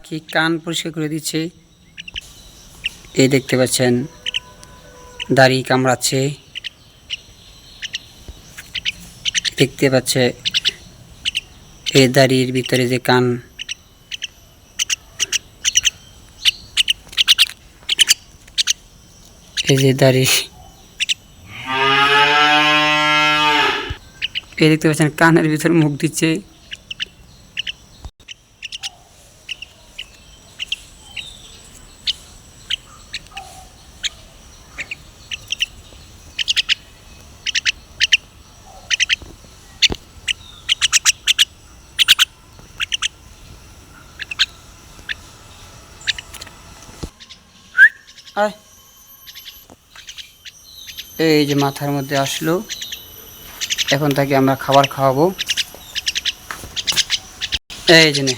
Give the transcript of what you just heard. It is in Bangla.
পাখি কান পরিষ্কার করে দিচ্ছে। এই দেখতে পাচ্ছেন দাড়ি কামড়াচ্ছে, দেখতে পাচ্ছে এই দাড়ির ভিতরে যে কান, এই যে দাড়ি, এই দেখতে পাচ্ছেন কানের ভিতরে মুখ দিচ্ছে। এই যে মাথার মধ্যে আসলো, এখন তাকে আমরা খাবার খাওয়াবো। এই যে নে।